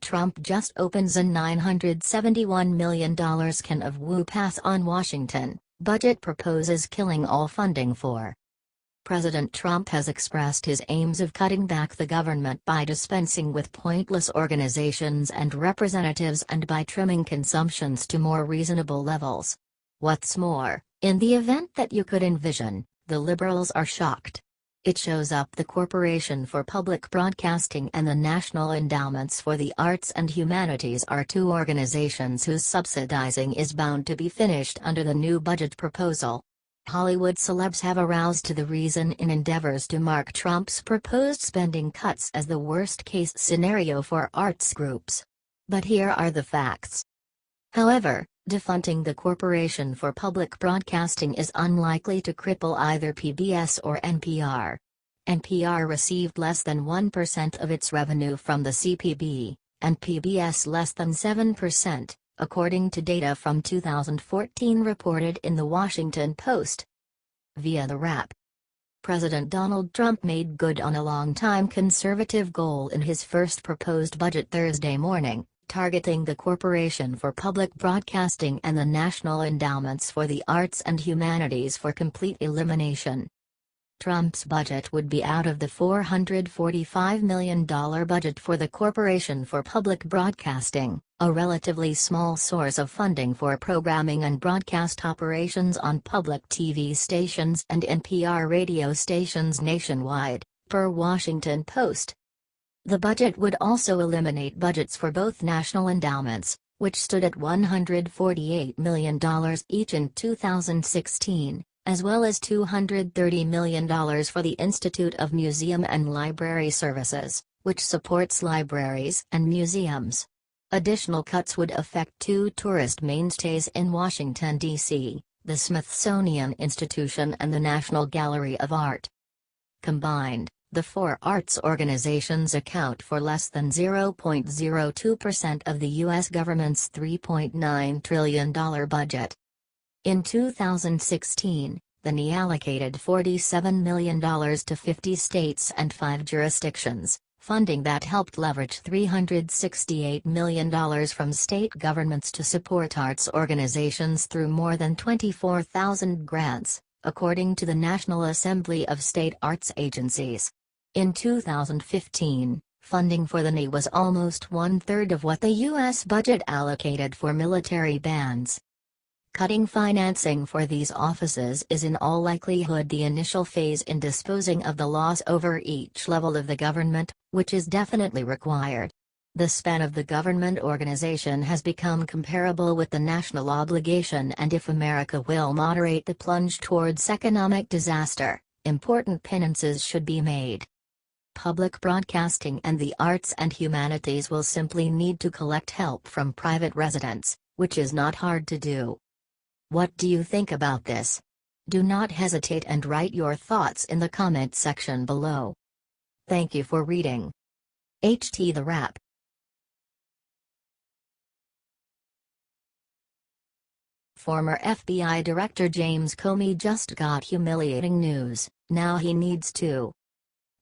Trump just opens a $971 million can of woo pass on Washington, budget proposes killing all funding for. President Trump has expressed his aims of cutting back the government by dispensing with pointless organizations and representatives and by trimming consumptions to more reasonable levels. What's more, in the event that you could envision, the liberals are shocked. It shows up the Corporation for Public Broadcasting and the National Endowments for the Arts and Humanities are two organizations whose subsidizing is bound to be finished under the new budget proposal. Hollywood celebs have aroused to the reason in endeavors to mark Trump's proposed spending cuts as the worst-case scenario for arts groups. But here are the facts. However, defunding the Corporation for Public Broadcasting is unlikely to cripple either PBS or NPR. NPR received less than 1% of its revenue from the CPB, and PBS less than 7%, according to data from 2014 reported in The Washington Post. Via the Wrap. President Donald Trump made good on a long-time conservative goal in his first proposed budget Thursday morning, targeting the Corporation for Public Broadcasting and the National Endowments for the Arts and Humanities for complete elimination. Trump's budget would be out of the $445 million budget for the Corporation for Public Broadcasting, a relatively small source of funding for programming and broadcast operations on public TV stations and NPR radio stations nationwide, per Washington Post. The budget would also eliminate budgets for both national endowments, which stood at $148 million each in 2016, as well as $230 million for the Institute of Museum and Library Services, which supports libraries and museums. Additional cuts would affect two tourist mainstays in Washington, D.C., the Smithsonian Institution and the National Gallery of Art. Combined, the four arts organizations account for less than 0.02% of the U.S. government's $3.9 trillion budget. In 2016, the NE allocated $47 million to 50 states and 5 jurisdictions, funding that helped leverage $368 million from state governments to support arts organizations through more than 24,000 grants, according to the National Assembly of State Arts Agencies. In 2015, funding for the NE was almost one-third of what the U.S. budget allocated for military bands. Cutting financing for these offices is in all likelihood the initial phase in disposing of the loss over each level of the government, which is definitely required. The span of the government organization has become comparable with the national obligation, and if America will moderate the plunge towards economic disaster, important penances should be made. Public broadcasting and the arts and humanities will simply need to collect help from private residents, which is not hard to do. What do you think about this? Do not hesitate and write your thoughts in the comment section below. Thank you for reading. HT The Wrap. Former FBI Director James Comey just got humiliating news. Now he needs to.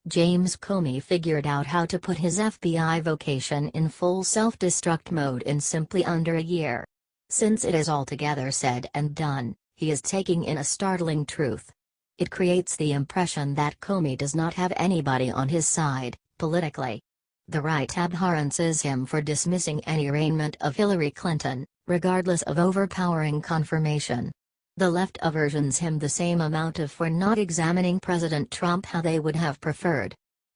James Comey figured out how to put his FBI vocation in full self-destruct mode in simply under a year. Since it is altogether said and done, he is taking in a startling truth. It creates the impression that Comey does not have anybody on his side, politically. The right abhorrences him for dismissing any arraignment of Hillary Clinton, regardless of overpowering confirmation. The left aversions him the same amount of for not examining President Trump how they would have preferred.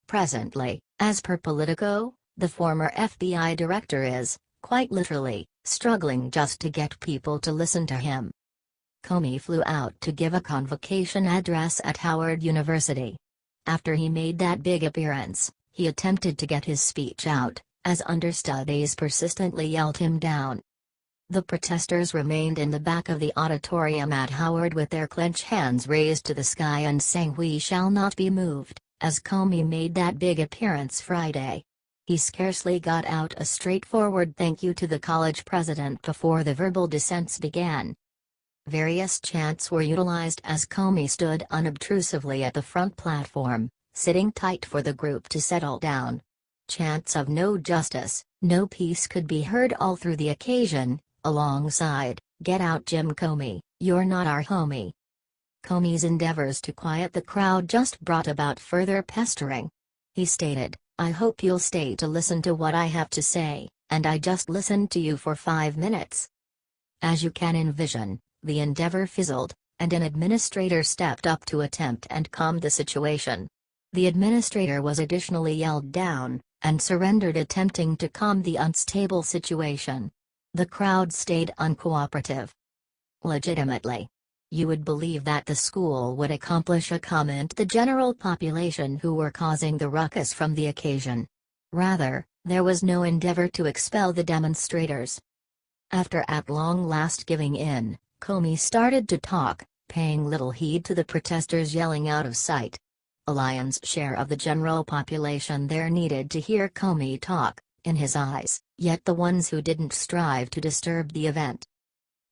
Presently, as per Politico, the former FBI director is, quite literally, struggling just to get people to listen to him. Comey flew out to give a convocation address at Howard University. After he made that big appearance, he attempted to get his speech out, as understudies persistently yelled him down. The protesters remained in the back of the auditorium at Howard with their clenched hands raised to the sky and sang "We shall not be moved," as Comey made that big appearance Friday. He scarcely got out a straightforward thank you to the college president before the verbal dissents began. Various chants were utilized as Comey stood unobtrusively at the front platform, sitting tight for the group to settle down. Chants of "No justice, No peace could be heard all through the occasion, alongside, "Get out Jim Comey, you're not our homie." Comey's endeavors to quiet the crowd just brought about further pestering. He stated, "I hope you'll stay to listen to what I have to say, and I just listened to you for 5 minutes." As you can envision, the endeavor fizzled, and an administrator stepped up to attempt and calm the situation. The administrator was additionally yelled down, and surrendered attempting to calm the unstable situation. The crowd stayed uncooperative. Legitimately. You would believe that the school would accomplish a comment the general population who were causing the ruckus from the occasion. Rather, there was no endeavor to expel the demonstrators. After at long last giving in, Comey started to talk, paying little heed to the protesters yelling out of sight. A lion's share of the general population there needed to hear Comey talk, in his eyes, yet the ones who didn't strive to disturb the event.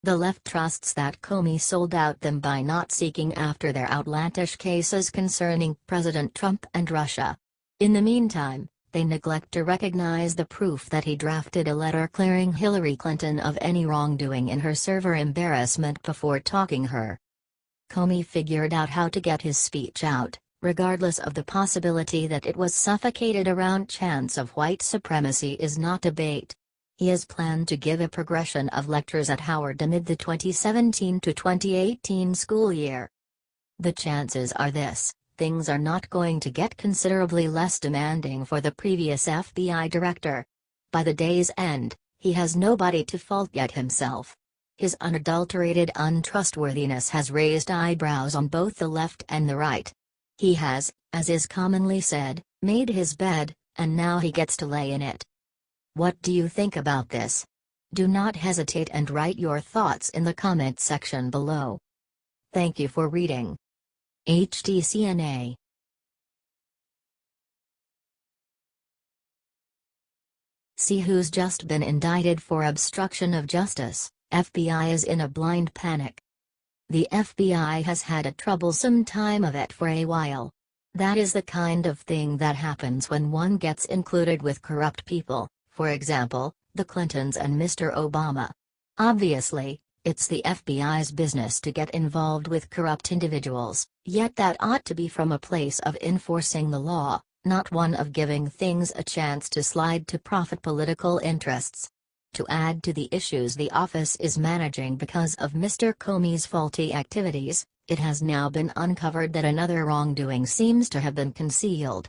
The left trusts that Comey sold out them by not seeking after their outlandish cases concerning President Trump and Russia. In the meantime, they neglect to recognize the proof that he drafted a letter clearing Hillary Clinton of any wrongdoing in her server embarrassment before talking her. Comey figured out how to get his speech out, regardless of the possibility that it was suffocated around chants of white supremacy is not debate. He has planned to give a progression of lectures at Howard amid the 2017 to 2018 school year. The chances are this: things are not going to get considerably less demanding for the previous FBI director. By the day's end, he has nobody to fault yet himself. His unadulterated untrustworthiness has raised eyebrows on both the left and the right. He has, as is commonly said, made his bed, and now he gets to lay in it. What do you think about this? Do not hesitate and write your thoughts in the comment section below. Thank you for reading. HTCNA. See who's just been indicted for obstruction of justice. FBI is in a blind panic. The FBI has had a troublesome time of it for a while. That is the kind of thing that happens when one gets included with corrupt people, for example, the Clintons and Mr. Obama. Obviously, it's the FBI's business to get involved with corrupt individuals, yet that ought to be from a place of enforcing the law, not one of giving things a chance to slide to profit political interests. To add to the issues the office is managing because of Mr. Comey's faulty activities, it has now been uncovered that another wrongdoing seems to have been concealed.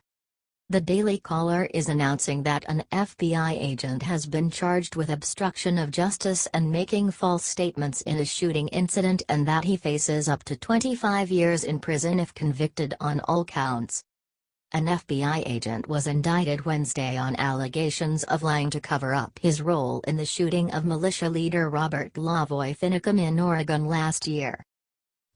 The Daily Caller is announcing that an FBI agent has been charged with obstruction of justice and making false statements in a shooting incident, and that he faces up to 25 years in prison if convicted on all counts. An FBI agent was indicted Wednesday on allegations of lying to cover up his role in the shooting of militia leader Robert Lavoy Finicum in Oregon last year.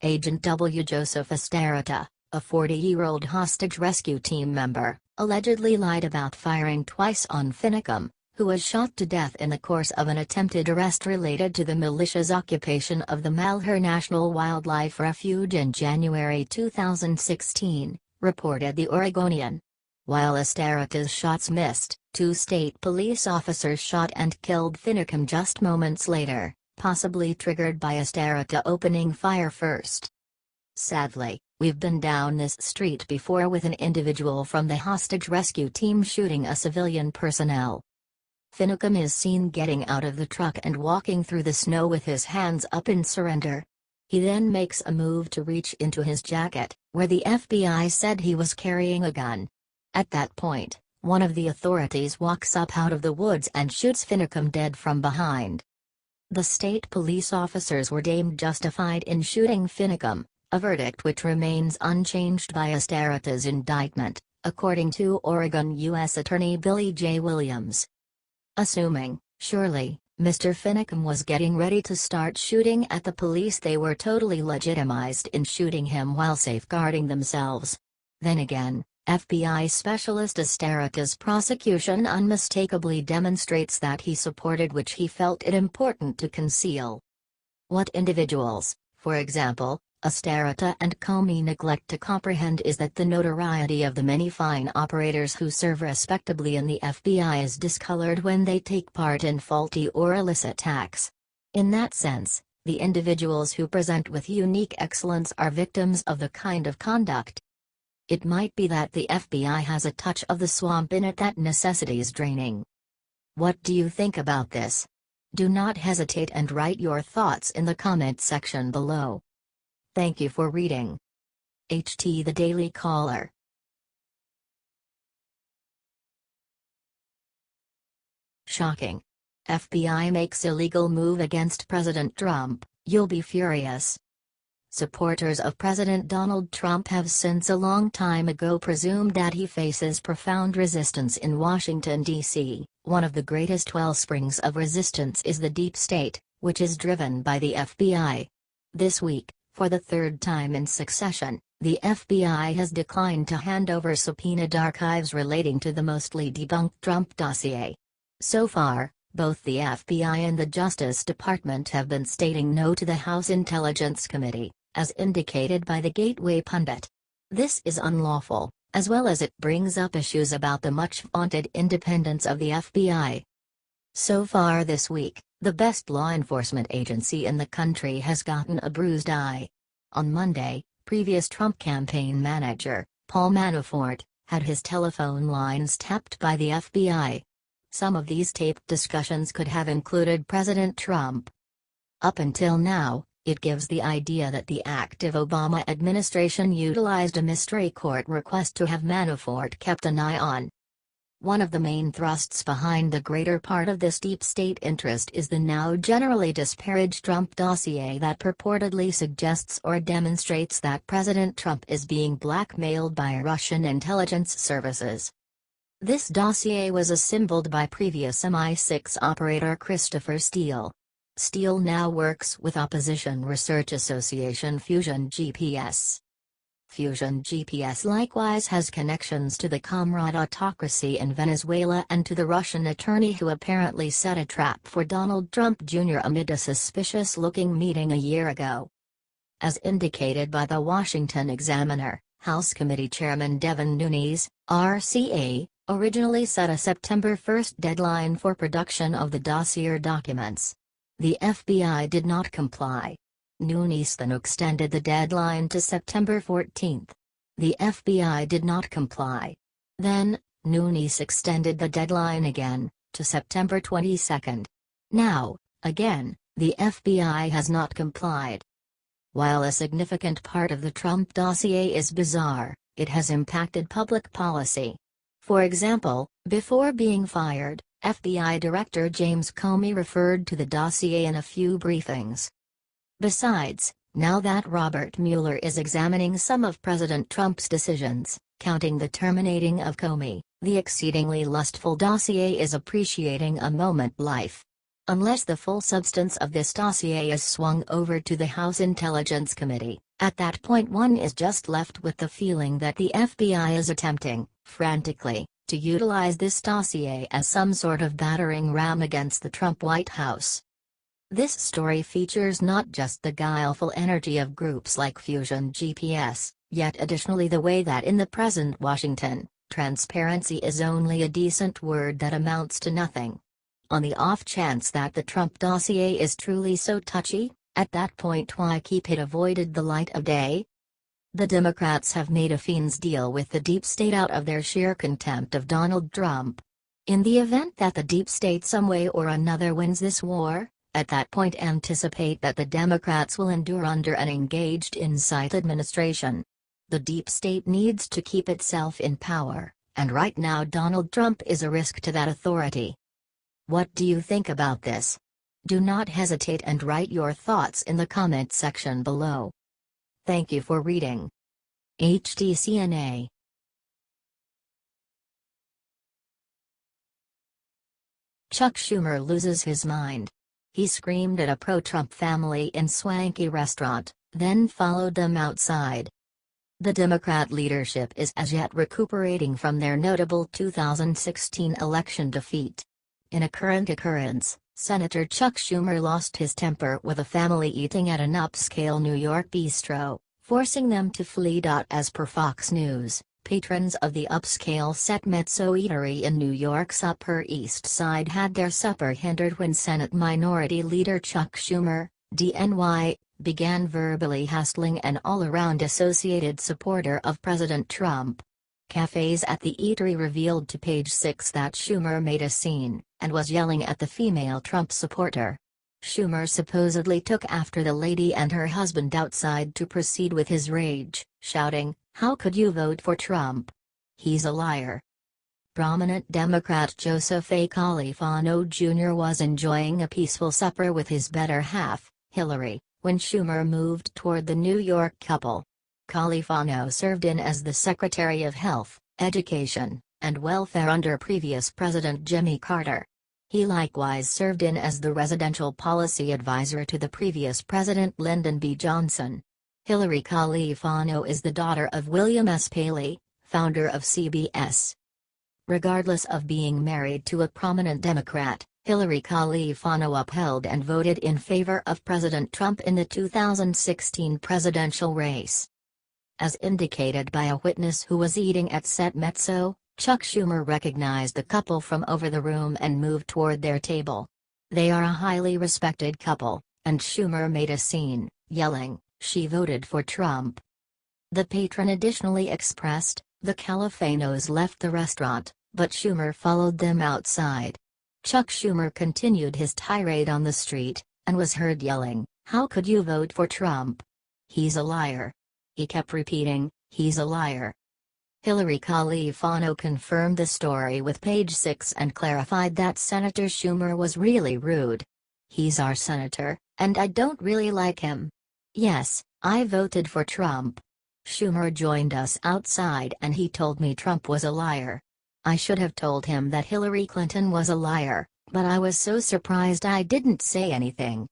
Agent W. Joseph Esterita, a 40-year-old hostage rescue team member, allegedly lied about firing twice on Finicum, who was shot to death in the course of an attempted arrest related to the militia's occupation of the Malheur National Wildlife Refuge in January 2016. Reported the Oregonian. While Esterita's shots missed, 2 state police officers shot and killed Finicum just moments later, possibly triggered by Esterita opening fire first. Sadly, we've been down this street before with an individual from the hostage rescue team shooting a civilian personnel. Finicum is seen getting out of the truck and walking through the snow with his hands up in surrender. He then makes a move to reach into his jacket, where the FBI said he was carrying a gun. At that point, one of the authorities walks up out of the woods and shoots Finicum dead from behind. The state police officers were deemed justified in shooting Finicum, a verdict which remains unchanged by Esterita's indictment, according to Oregon U.S. Attorney Billy J. Williams. Assuming, surely, Mr. Finicum was getting ready to start shooting at the police, they were totally legitimized in shooting him while safeguarding themselves. Then again, FBI Specialist Esterita's prosecution unmistakably demonstrates that he supported which he felt it important to conceal. What individuals, for example, Austerita and Comey neglect to comprehend is that the notoriety of the many fine operators who serve respectably in the FBI is discolored when they take part in faulty or illicit acts. In that sense, the individuals who present with unique excellence are victims of the kind of conduct. It might be that the FBI has a touch of the swamp in it that necessitates draining. What do you think about this? Do not hesitate and write your thoughts in the comment section below. Thank you for reading. HT The Daily Caller. Shocking. FBI makes illegal move against President Trump, you'll be furious. Supporters of President Donald Trump have since a long time ago presumed that he faces profound resistance in Washington, D.C. One of the greatest wellsprings of resistance is the deep state, which is driven by the FBI. This week, for the third time in succession, the FBI has declined to hand over subpoenaed archives relating to the mostly debunked Trump dossier. So far, both the FBI and the Justice Department have been stating no to the House Intelligence Committee, as indicated by the Gateway pundit. This is unlawful, as well as it brings up issues about the much-vaunted independence of the FBI. So far this week, the best law enforcement agency in the country has gotten a bruised eye. On Monday, previous Trump campaign manager, Paul Manafort, had his telephone lines tapped by the FBI. Some of these taped discussions could have included President Trump. Up until now, it gives the idea that the active Obama administration utilized a mystery court request to have Manafort kept an eye on. One of the main thrusts behind the greater part of this deep state interest is the now generally disparaged Trump dossier that purportedly suggests or demonstrates that President Trump is being blackmailed by Russian intelligence services. This dossier was assembled by previous MI6 operator Christopher Steele. Steele now works with opposition research association Fusion GPS. Fusion GPS likewise has connections to the Comrade autocracy in Venezuela and to the Russian attorney who apparently set a trap for Donald Trump Jr. amid a suspicious-looking meeting a year ago. As indicated by the Washington Examiner, House Committee Chairman Devin Nunes, RCA, originally set a September 1 deadline for production of the dossier documents. The FBI did not comply. Nunes then extended the deadline to September 14. The FBI did not comply. Then, Nunes extended the deadline again, to September 22. Now, again, the FBI has not complied. While a significant part of the Trump dossier is bizarre, it has impacted public policy. For example, before being fired, FBI Director James Comey referred to the dossier in a few briefings. Besides, now that Robert Mueller is examining some of President Trump's decisions, counting the terminating of Comey, the exceedingly lustful dossier is appreciating a moment life. Unless the full substance of this dossier is swung over to the House Intelligence Committee, at that point one is just left with the feeling that the FBI is attempting, frantically, to utilize this dossier as some sort of battering ram against the Trump White House. This story features not just the guileful energy of groups like Fusion GPS, yet additionally the way that in the present Washington, transparency is only a decent word that amounts to nothing. On the off chance that the Trump dossier is truly so touchy, at that point why keep it avoided the light of day? The Democrats have made a fiend's deal with the deep state out of their sheer contempt of Donald Trump. In the event that the deep state some way or another wins this war, at that point anticipate that the Democrats will endure under an engaged insight administration. The deep state needs to keep itself in power, and right now Donald Trump is a risk to that authority. What do you think about this? Do not hesitate and write your thoughts in the comment section below. Thank you for reading. HTCNA. Chuck Schumer loses his mind. He screamed at a pro-Trump family in swanky restaurant, then followed them outside. The Democrat leadership is as yet recuperating from their notable 2016 election defeat. In a current occurrence, Senator Chuck Schumer lost his temper with a family eating at an upscale New York bistro, forcing them to flee. As per Fox News, patrons of the upscale Set Mezzo eatery in New York's Upper East Side had their supper hindered when Senate Minority Leader Chuck Schumer, DNY, began verbally hassling an all-around associated supporter of President Trump. Cafes at the eatery revealed to Page 6 that Schumer made a scene and was yelling at the female Trump supporter. Schumer supposedly took after the lady and her husband outside to proceed with his rage, shouting, "How could you vote for Trump? He's a liar." Prominent Democrat Joseph A. Califano Jr. was enjoying a peaceful supper with his better half, Hillary, when Schumer moved toward the New York couple. Califano served in as the Secretary of Health, Education, and Welfare under previous President Jimmy Carter. He likewise served in as the Residential Policy Advisor to the previous President Lyndon B. Johnson. Hillary Califano is the daughter of William S. Paley, founder of CBS. Regardless of being married to a prominent Democrat, Hillary Califano upheld and voted in favor of President Trump in the 2016 presidential race. As indicated by a witness who was eating at Set Mezzo, Chuck Schumer recognized the couple from over the room and moved toward their table. They are a highly respected couple, and Schumer made a scene, yelling, "She voted for Trump." The patron additionally expressed, the Califanos left the restaurant, but Schumer followed them outside. Chuck Schumer continued his tirade on the street, and was heard yelling, "How could you vote for Trump? He's a liar." He kept repeating, "He's a liar." Hillary Califano confirmed the story with Page 6 and clarified that Senator Schumer was really rude. "He's our senator, and I don't really like him. Yes, I voted for Trump. Schumer joined us outside and he told me Trump was a liar. I should have told him that Hillary Clinton was a liar, but I was so surprised I didn't say anything."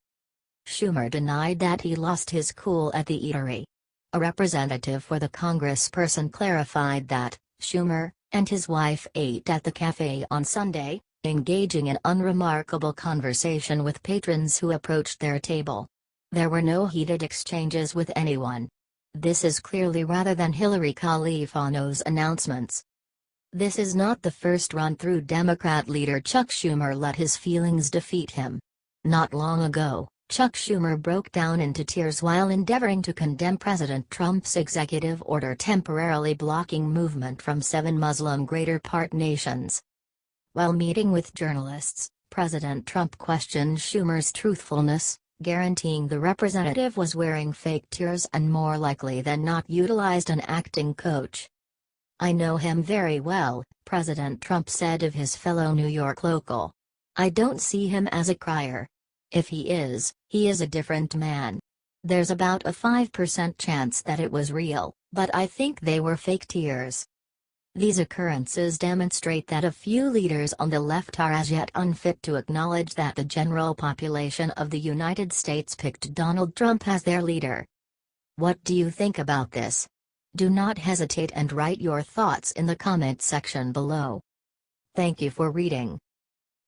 Schumer denied that he lost his cool at the eatery. A representative for the congressperson clarified that Schumer and his wife ate at the cafe on Sunday, engaging in unremarkable conversation with patrons who approached their table. There were no heated exchanges with anyone. This is clearly rather than Hillary Califano's announcements. This is not the first run-through Democrat leader Chuck Schumer let his feelings defeat him. Not long ago, Chuck Schumer broke down into tears while endeavoring to condemn President Trump's executive order temporarily blocking movement from 7 Muslim Greater Part nations. While meeting with journalists, President Trump questioned Schumer's truthfulness, guaranteeing the representative was wearing fake tears and more likely than not utilized an acting coach. "I know him very well," President Trump said of his fellow New York local. "I don't see him as a crier. If he is a different man. There's about a 5% chance that it was real, but I think they were fake tears." These occurrences demonstrate that a few leaders on the left are as yet unfit to acknowledge that the general population of the United States picked Donald Trump as their leader. What do you think about this? Do not hesitate and write your thoughts in the comment section below. Thank you for reading.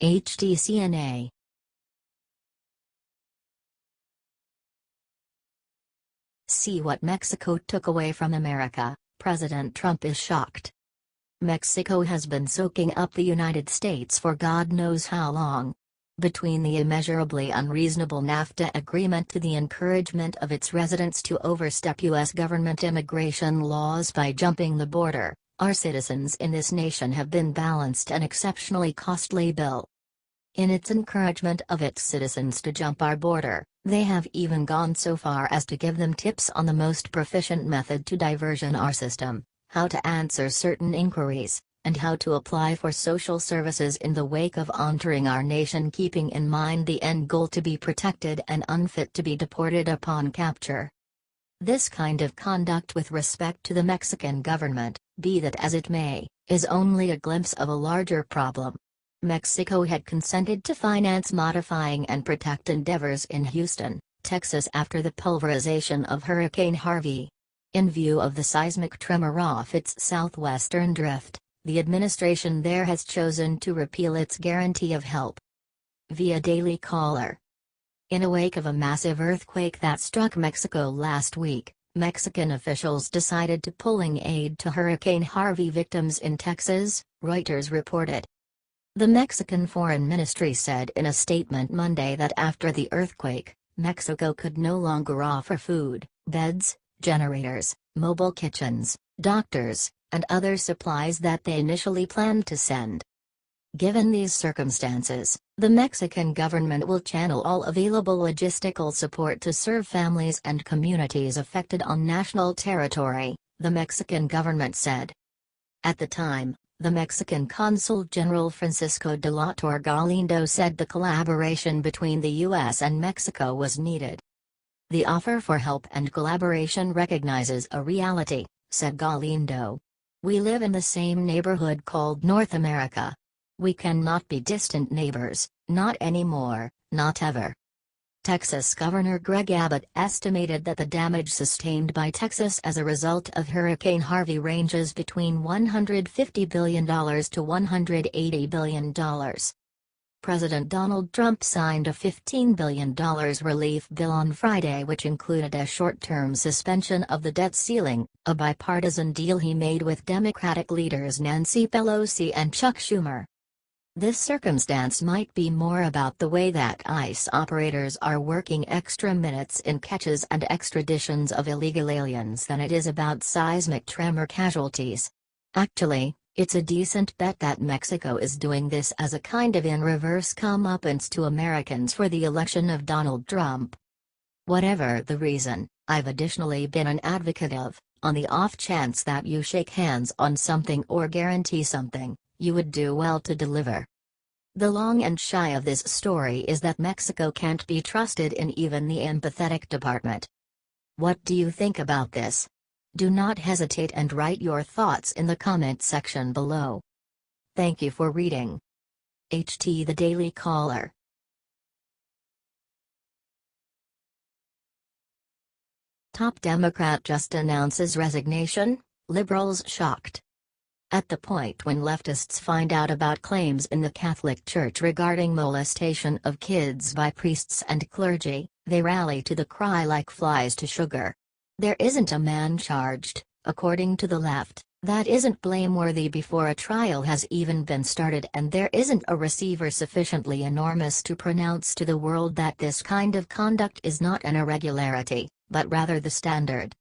HTCNA. See what Mexico took away from America. President Trump is shocked. Mexico has been soaking up the United States for God knows how long. Between the immeasurably unreasonable NAFTA agreement to the encouragement of its residents to overstep U.S. government immigration laws by jumping the border, our citizens in this nation have been balanced an exceptionally costly bill. In its encouragement of its citizens to jump our border, they have even gone so far as to give them tips on the most proficient method to diversion our system, how to answer certain inquiries, and how to apply for social services in the wake of entering our nation, keeping in mind the end goal to be protected and unfit to be deported upon capture. This kind of conduct with respect to the Mexican government, be that as it may, is only a glimpse of a larger problem. Mexico had consented to finance modifying and protect endeavors in Houston, Texas after the pulverization of Hurricane Harvey. In view of the seismic tremor off its southwestern drift, the administration there has chosen to repeal its guarantee of help. via Daily Caller. In a wake of a massive earthquake that struck Mexico last week, Mexican officials decided to pulling aid to Hurricane Harvey victims in Texas, Reuters reported. The Mexican Foreign Ministry said in a statement Monday that after the earthquake, Mexico could no longer offer food, beds, generators, mobile kitchens, doctors, and other supplies that they initially planned to send. Given these circumstances, the Mexican government will channel all available logistical support to serve families and communities affected on national territory, the Mexican government said. At the time, the Mexican Consul General Francisco de la Torre Galindo said the collaboration between the U.S. and Mexico was needed. The offer for help and collaboration recognizes a reality, said Galindo. We live in the same neighborhood called North America. We cannot be distant neighbors, not anymore, not ever. Texas Governor Greg Abbott estimated that the damage sustained by Texas as a result of Hurricane Harvey ranges between $150 billion to $180 billion. President Donald Trump signed a $15 billion relief bill on Friday, which included a short-term suspension of the debt ceiling, a bipartisan deal he made with Democratic leaders Nancy Pelosi and Chuck Schumer. This circumstance might be more about the way that ICE operators are working extra minutes in catches and extraditions of illegal aliens than it is about seismic tremor casualties. Actually, it's a decent bet that Mexico is doing this as a kind of in-reverse comeuppance to Americans for the election of Donald Trump. Whatever the reason, I've additionally been an advocate of, on the off chance that you shake hands on something or guarantee something, you would do well to deliver. The long and shy of this story is that Mexico can't be trusted in even the empathetic department. What do you think about this? Do not hesitate and write your thoughts in the comment section below. Thank you for reading. HT The Daily Caller. Top Democrat just announces resignation, liberals shocked. At the point when leftists find out about claims in the Catholic Church regarding molestation of kids by priests and clergy, they rally to the cry like flies to sugar. There isn't a man charged, according to the left, that isn't blameworthy before a trial has even been started, and there isn't a receiver sufficiently enormous to pronounce to the world that this kind of conduct is not an irregularity, but rather the standard.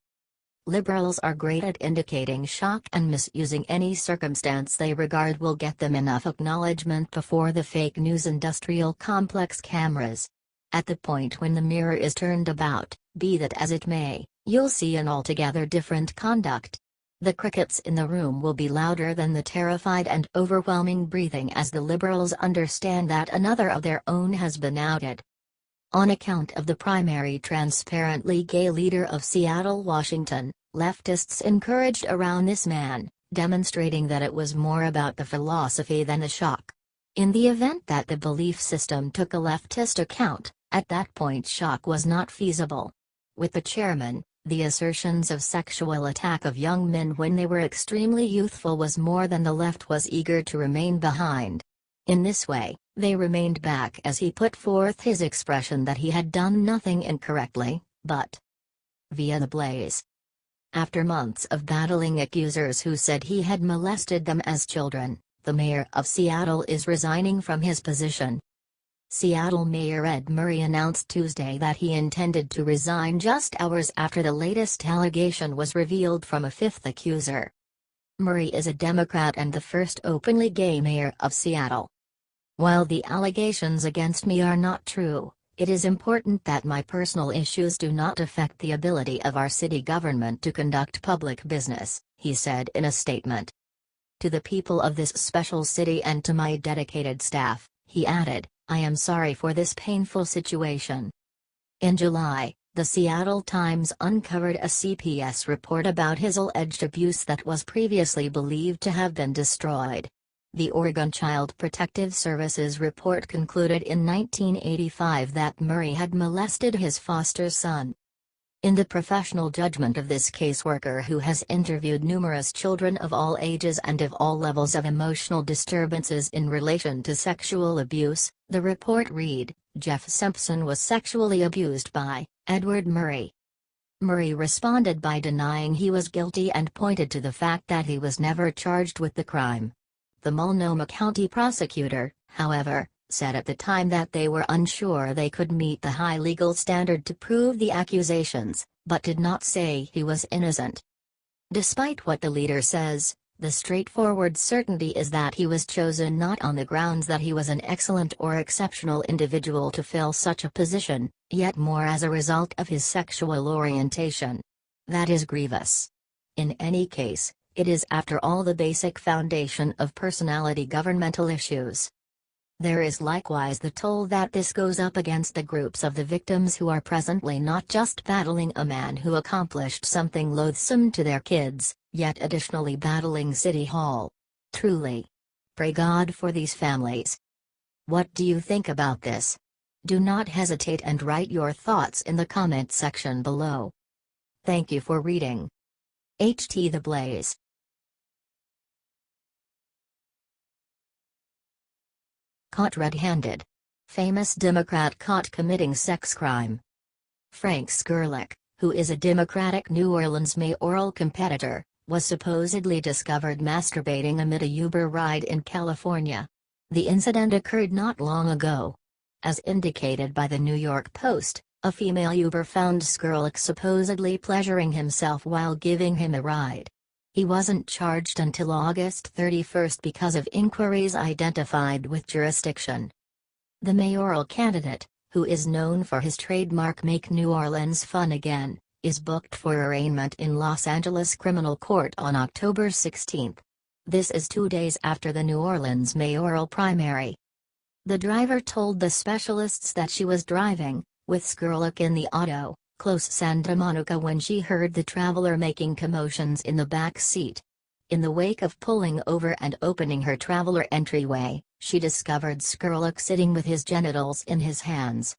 Liberals are great at indicating shock and misusing any circumstance they regard will get them enough acknowledgement before the fake news industrial complex cameras. At the point when the mirror is turned about, be that as it may, you'll see an altogether different conduct. The crickets in the room will be louder than the terrified and overwhelming breathing as the liberals understand that another of their own has been outed. On account of the primary transparently gay leader of Seattle, Washington, leftists encouraged around this man, demonstrating that it was more about the philosophy than the shock. In the event that the belief system took a leftist account, at that point shock was not feasible. With the chairman, the assertions of sexual attack of young men when they were extremely youthful was more than the left was eager to remain behind. In this way, they remained back as he put forth his expression that he had done nothing incorrectly, but via the blaze. After months of battling accusers who said he had molested them as children, the mayor of Seattle is resigning from his position. Seattle Mayor Ed Murray announced Tuesday that he intended to resign just hours after the latest allegation was revealed from a fifth accuser. Murray is a Democrat and the first openly gay mayor of Seattle. While the allegations against me are not true, it is important that my personal issues do not affect the ability of our city government to conduct public business, he said in a statement. To the people of this special city and to my dedicated staff, he added, I am sorry for this painful situation. In July, the Seattle Times uncovered a CPS report about his alleged abuse that was previously believed to have been destroyed. The Oregon Child Protective Services report concluded in 1985 that Murray had molested his foster son. In the professional judgment of this caseworker who has interviewed numerous children of all ages and of all levels of emotional disturbances in relation to sexual abuse, the report read, Jeff Simpson was sexually abused by Edward Murray. Murray responded by denying he was guilty and pointed to the fact that he was never charged with the crime. The Multnomah County prosecutor, however, said at the time that they were unsure they could meet the high legal standard to prove the accusations, but did not say he was innocent. Despite what the leader says, the straightforward certainty is that he was chosen not on the grounds that he was an excellent or exceptional individual to fill such a position, yet more as a result of his sexual orientation. That is grievous. In any case, it is after all the basic foundation of personality governmental issues. There is likewise the toll that this goes up against the groups of the victims who are presently not just battling a man who accomplished something loathsome to their kids, yet additionally battling City Hall. Truly. Pray God for these families. What do you think about this? Do not hesitate and write your thoughts in the comment section below. Thank you for reading. HT The Blaze. Caught red-handed. Famous Democrat caught committing sex crime. Frank Skurlock, who is a Democratic New Orleans mayoral competitor, was supposedly discovered masturbating amid a Uber ride in California. The incident occurred not long ago. As indicated by the New York Post, a female Uber found Skurlock supposedly pleasuring himself while giving him a ride. He wasn't charged until August 31 because of inquiries identified with jurisdiction. The mayoral candidate, who is known for his trademark "Make New Orleans Fun Again," is booked for arraignment in Los Angeles criminal court on October 16. This is 2 days after the New Orleans mayoral primary. The driver told the specialists that she was driving, with Skurlock in the auto, close Santa Monica when she heard the traveler making commotions in the back seat. In the wake of pulling over and opening her traveler entryway, she discovered Skurlock sitting with his genitals in his hands.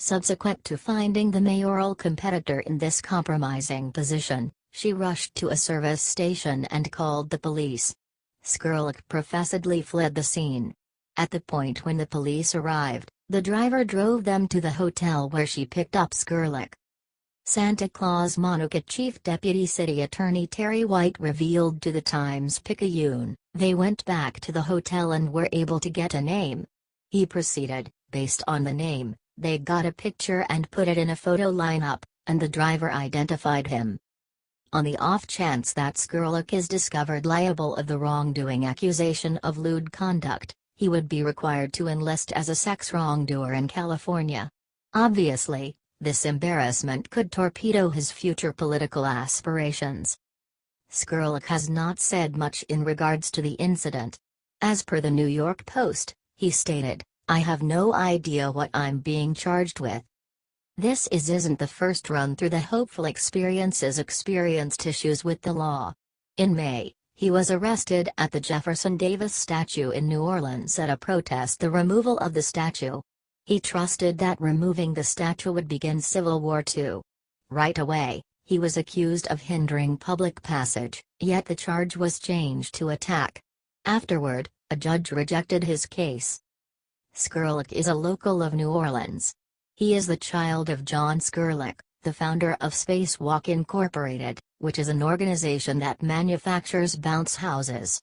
Subsequent to finding the mayoral competitor in this compromising position, she rushed to a service station and called the police. Skurlock professedly fled the scene. At the point when the police arrived, the driver drove them to the hotel where she picked up Skurlock. Santa Claus Monica Chief Deputy City Attorney Terry White revealed to the Times-Picayune, they went back to the hotel and were able to get a name. He proceeded, based on the name, they got a picture and put it in a photo lineup, and the driver identified him. On the off chance that Skurlock is discovered liable of the wrongdoing accusation of lewd conduct, he would be required to enlist as a sex wrongdoer in California. Obviously, this embarrassment could torpedo his future political aspirations. Skurlock has not said much in regards to the incident. As per the New York Post, he stated, "I have no idea what I'm being charged with." This isn't the first run through the hopeful experiences experienced issues with the law. In May, he was arrested at the Jefferson Davis statue in New Orleans at a protest the removal of the statue. He trusted that removing the statue would begin Civil War II. Right away, he was accused of hindering public passage, yet the charge was changed to attack. Afterward, a judge rejected his case. Skurlock is a local of New Orleans. He is the child of John Skurlock, the founder of Spacewalk Incorporated, which is an organization that manufactures bounce houses.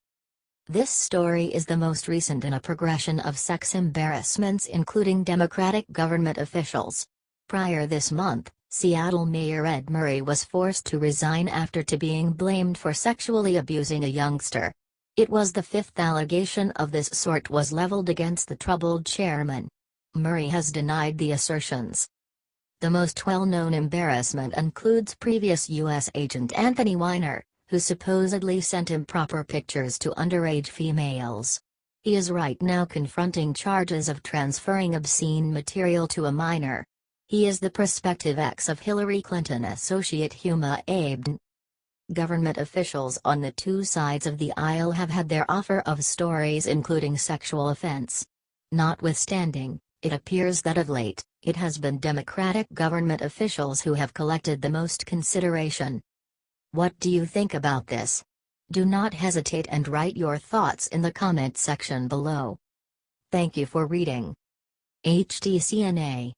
This story is the most recent in a progression of sex embarrassments including Democratic government officials. Prior this month, Seattle Mayor Ed Murray was forced to resign after being blamed for sexually abusing a youngster. It was the fifth allegation of this sort was leveled against the troubled chairman. Murray has denied the assertions. The most well-known embarrassment includes previous U.S. agent Anthony Weiner, who supposedly sent improper pictures to underage females. He is right now confronting charges of transferring obscene material to a minor. He is the prospective ex of Hillary Clinton associate Huma Abedin. Government officials on the two sides of the aisle have had their offer of stories including sexual offense. Notwithstanding, It appears that of late, it has been Democratic government officials who have collected the most consideration. What do you think about this? Do not hesitate and write your thoughts in the comment section below. Thank you for reading. HTCNA